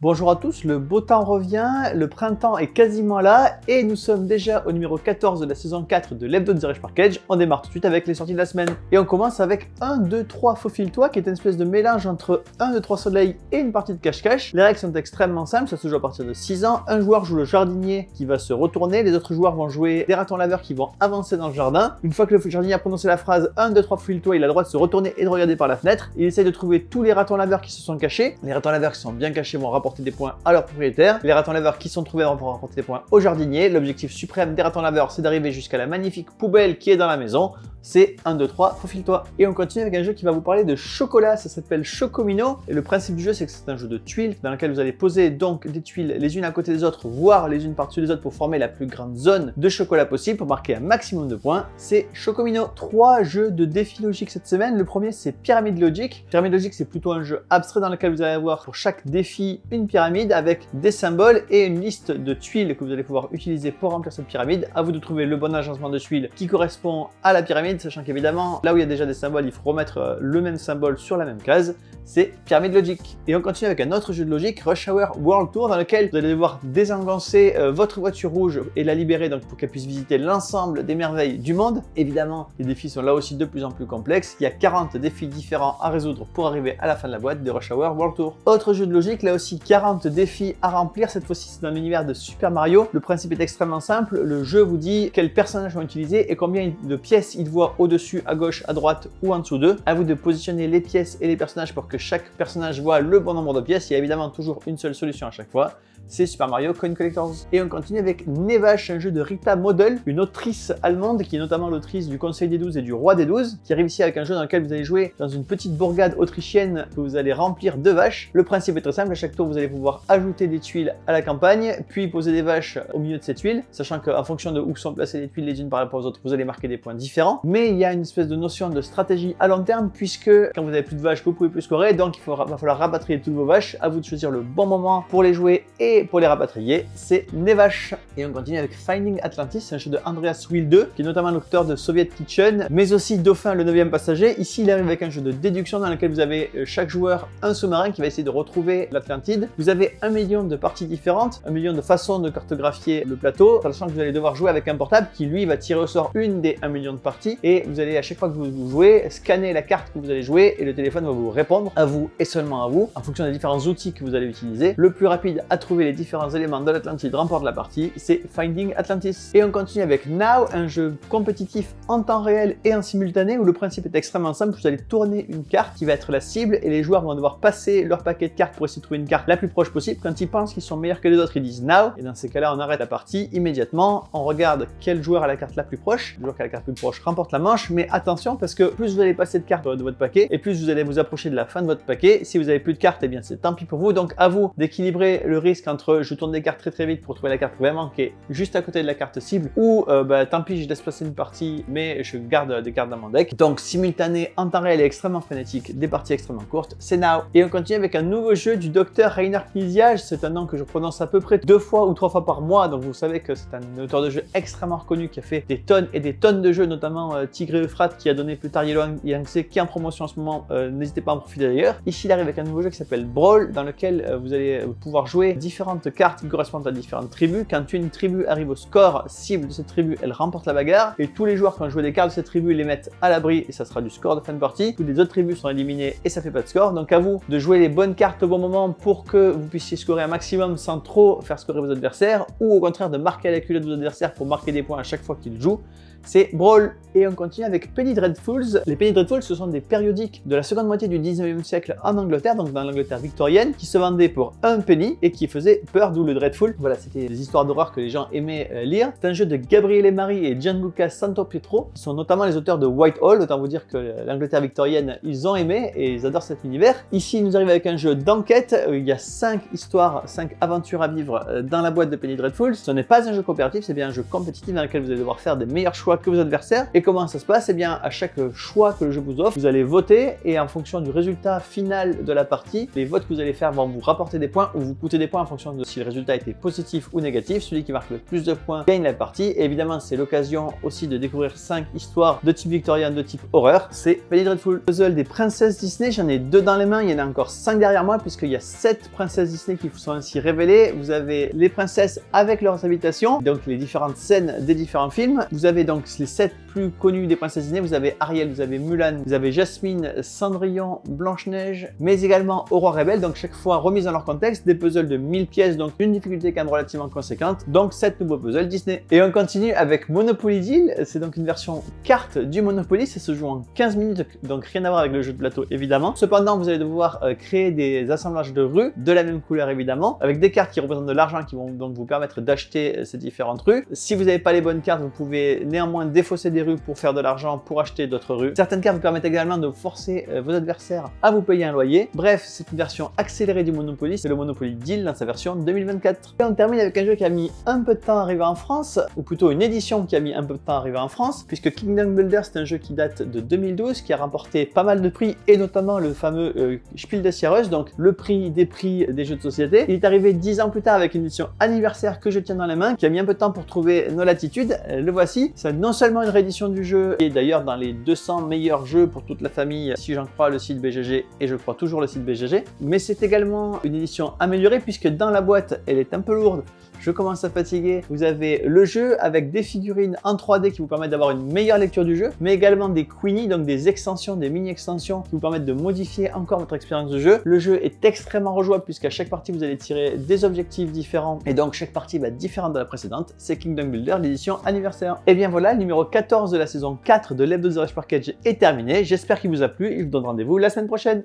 Bonjour à tous, le beau temps revient, le printemps est quasiment là et nous sommes déjà au numéro 14 de la saison 4 de l'Hebdo de The Rage Package. On démarre tout de suite avec les sorties de la semaine. Et on commence avec 1, 2, 3 Faufile-toi qui est une espèce de mélange entre 1, 2, 3 soleil et une partie de cache-cache. Les règles sont extrêmement simples, ça se joue à partir de 6 ans. Un joueur joue le jardinier qui va se retourner, les autres joueurs vont jouer des ratons laveurs qui vont avancer dans le jardin. Une fois que le jardinier a prononcé la phrase 1, 2, 3 Faufile-toi, il a le droit de se retourner et de regarder par la fenêtre. Il essaye de trouver tous les ratons laveurs qui se sont cachés. Les ratons laveurs qui sont bien cachés vont rapporter des points à leur propriétaire. Les ratons laveurs qui sont trouvés vont rapporter des points au jardinier. L'objectif suprême des ratons laveurs, c'est d'arriver jusqu'à la magnifique poubelle qui est dans la maison. C'est 1, 2, 3, faufile-toi. Et on continue avec un jeu qui va vous parler de chocolat, ça s'appelle Chocomino. Et le principe du jeu, c'est que c'est un jeu de tuiles dans lequel vous allez poser donc des tuiles les unes à côté des autres, voire les unes par-dessus les autres pour former la plus grande zone de chocolat possible pour marquer un maximum de points. C'est Chocomino. 3 jeux de défis logiques cette semaine. Le premier, c'est Pyramide Logique. Pyramide Logique, c'est plutôt un jeu abstrait dans lequel vous allez avoir pour chaque défi une pyramide avec des symboles et une liste de tuiles que vous allez pouvoir utiliser pour remplir cette pyramide. À vous de trouver le bon agencement de tuiles qui correspond à la pyramide, sachant qu'évidemment, là où il y a déjà des symboles, il faut remettre le même symbole sur la même case. C'est Pyramide Logique. Et on continue avec un autre jeu de logique, Rush Hour World Tour, dans lequel vous allez devoir désengoncer votre voiture rouge et la libérer donc pour qu'elle puisse visiter l'ensemble des merveilles du monde. Évidemment, les défis sont là aussi de plus en plus complexes. Il y a 40 défis différents à résoudre pour arriver à la fin de la boîte de Rush Hour World Tour. Autre jeu de logique, là aussi 40 défis à remplir. Cette fois-ci, c'est dans l'univers de Super Mario. Le principe est extrêmement simple. Le jeu vous dit quels personnages vont utiliser et combien de pièces il voit au-dessus, à gauche, à droite ou en dessous d'eux. À vous de positionner les pièces et les personnages pour que chaque personnage voit le bon nombre de pièces. Il y a évidemment toujours une seule solution à chaque fois. C'est Super Mario Coin Collectors. Et on continue avec Nevache, un jeu de Rita Model, une autrice allemande qui est notamment l'autrice du Conseil des 12 et du Roi des 12, qui arrive ici avec un jeu dans lequel vous allez jouer dans une petite bourgade autrichienne que vous allez remplir de vaches. Le principe est très simple, à chaque tour vous allez pouvoir ajouter des tuiles à la campagne, puis poser des vaches au milieu de ces tuiles, sachant qu'en fonction de où sont placées les tuiles les unes par rapport aux autres, vous allez marquer des points différents. Mais il y a une espèce de notion de stratégie à long terme, puisque quand vous avez plus de vaches, vous pouvez plus scorer, donc va falloir rapatrier toutes vos vaches. À vous de choisir le bon moment pour les jouer et pour les rapatrier. C'est Nevache. Et on continue avec Finding Atlantis, un jeu de Andreas Wilde, qui est notamment l'auteur de Soviet Kitchen, mais aussi Dauphin, le 9e passager. Ici, il arrive avec un jeu de déduction dans lequel vous avez chaque joueur un sous-marin qui va essayer de retrouver l'Atlantide. Vous avez 1 million de parties différentes, 1 million de façons de cartographier le plateau, sachant que vous allez devoir jouer avec un portable qui, lui, va tirer au sort une des 1 million de parties, et vous allez, à chaque fois que vous jouez, scanner la carte que vous allez jouer, et le téléphone va vous répondre, à vous et seulement à vous, en fonction des différents outils que vous allez utiliser. Le plus rapide à trouver les différents éléments de l'Atlantide remporte la partie, c'est Finding Atlantis. Et on continue avec Now, un jeu compétitif en temps réel et en simultané, où le principe est extrêmement simple. Vous allez tourner une carte qui va être la cible, et les joueurs vont devoir passer leur paquet de cartes pour essayer de trouver une carte la plus proche possible. Quand ils pensent qu'ils sont meilleurs que les autres, ils disent Now, et dans ces cas-là, on arrête la partie immédiatement. On regarde quel joueur a la carte la plus proche. Le joueur qui a la carte la plus proche remporte la manche, mais attention, parce que plus vous allez passer de cartes de votre paquet, et plus vous allez vous approcher de la fin de votre paquet. Si vous avez plus de cartes, eh bien c'est tant pis pour vous. Donc à vous d'équilibrer le risque entre je tourne des cartes très vite pour trouver la carte vraiment qui est juste à côté de la carte cible, ou tant pis, je laisse passer une partie mais je garde des cartes dans mon deck. Donc simultané en temps réel et extrêmement frénétique, des parties extrêmement courtes, c'est Now. Et on continue avec un nouveau jeu du docteur Reinhard Knizia. C'est un nom que je prononce à peu près 2 fois ou 3 fois par mois, donc vous savez que c'est un auteur de jeu extrêmement reconnu qui a fait des tonnes et des tonnes de jeux, notamment Tigre et Euphrate qui a donné plus tard Yellow Yangtze qui est en promotion en ce moment, n'hésitez pas à en profiter d'ailleurs. Ici il arrive avec un nouveau jeu qui s'appelle Brawl, dans lequel vous allez pouvoir jouer différentes cartes qui correspondent à différentes tribus. Quand une tribu arrive au score cible de cette tribu, elle remporte la bagarre, et tous les joueurs qui ont joué des cartes de cette tribu les mettent à l'abri, et ça sera du score de fin de partie. Toutes les autres tribus sont éliminées et ça fait pas de score, donc à vous de jouer les bonnes cartes au bon moment pour que vous puissiez scorer un maximum sans trop faire scorer vos adversaires, ou au contraire de marquer à la culotte de vos adversaires pour marquer des points à chaque fois qu'ils jouent. C'est Brawl. Et on continue avec Penny Dreadfuls. Les Penny Dreadfuls, ce sont des périodiques de la seconde moitié du 19e siècle en Angleterre, donc dans l'Angleterre victorienne, qui se vendaient pour 1 penny et qui faisaient peur, d'où le Dreadful. Voilà, c'était des histoires d'horreur que les gens aimaient lire. C'est un jeu de Gabriele Mari et Gianluca Santopietro, qui sont notamment les auteurs de Whitehall. Autant vous dire que l'Angleterre victorienne, ils ont aimé et ils adorent cet univers. Ici, il nous arrive avec un jeu d'enquête. Il y a 5 histoires, 5 aventures à vivre dans la boîte de Penny Dreadfuls. Ce n'est pas un jeu coopératif, c'est bien un jeu compétitif dans lequel vous allez devoir faire des meilleurs choix que vos adversaires. Et comment ça se passe? Eh bien, à chaque choix que le jeu vous offre, vous allez voter, et en fonction du résultat final de la partie, les votes que vous allez faire vont vous rapporter des points ou vous coûter des points en fonction fonction de si le résultat était positif ou négatif. Celui qui marque le plus de points gagne la partie. Et évidemment, c'est l'occasion aussi de découvrir 5 histoires de type victorien, de type horreur. C'est Penny Dreadful. Puzzle des princesses Disney, j'en ai 2 dans les mains, il y en a encore 5 derrière moi puisqu'il y a 7 princesses Disney qui sont ainsi révélées. Vous avez les princesses avec leurs habitations, donc les différentes scènes des différents films. Vous avez donc les 7 plus connus des princesses Disney. Vous avez Ariel, vous avez Mulan, vous avez Jasmine, Cendrillon, Blanche-Neige, mais également Aurore et Belle. Donc chaque fois remise dans leur contexte, des puzzles de 1000 pièces, donc une difficulté quand même relativement conséquente. Donc 7 nouveaux puzzles Disney. Et on continue avec Monopoly Deal. C'est donc une version carte du Monopoly. Ça se joue en 15 minutes, donc rien à voir avec le jeu de plateau évidemment. Cependant, vous allez devoir créer des assemblages de rues de la même couleur évidemment, avec des cartes qui représentent de l'argent qui vont donc vous permettre d'acheter ces différentes rues. Si vous n'avez pas les bonnes cartes, vous pouvez néanmoins défausser des rues pour faire de l'argent pour acheter d'autres rues. Certaines cartes vous permettent également de forcer vos adversaires à vous payer un loyer. Bref, c'est une version accélérée du Monopoly, c'est le Monopoly Deal dans sa version 2024. Et on termine avec un jeu qui a mis un peu de temps à arriver en France, ou plutôt une édition qui a mis un peu de temps à arriver en France, puisque Kingdom Builder c'est un jeu qui date de 2012, qui a remporté pas mal de prix, et notamment le fameux Spiel des Jahres, donc le prix des jeux de société. Il est arrivé 10 ans plus tard avec une édition anniversaire que je tiens dans les mains, qui a mis un peu de temps pour trouver nos latitudes. Le voici. C'est non seulement une réédition du jeu, et d'ailleurs dans les 200 meilleurs jeux pour toute la famille, si j'en crois le site BGG, et je crois toujours le site BGG, mais c'est également une édition améliorée, puisque dans la boîte, elle est un peu lourde. Je commence à fatiguer. Vous avez le jeu avec des figurines en 3D qui vous permettent d'avoir une meilleure lecture du jeu, mais également des Queenie, donc des extensions, des mini-extensions qui vous permettent de modifier encore votre expérience de jeu. Le jeu est extrêmement rejouable puisqu'à chaque partie vous allez tirer des objectifs différents et donc chaque partie va être différente de la précédente. C'est Kingdom Builder, l'édition anniversaire. Et bien voilà, le numéro 14 de la saison 4 de l'Hebdo The Rush Package est terminé. J'espère qu'il vous a plu et je vous donne rendez-vous la semaine prochaine.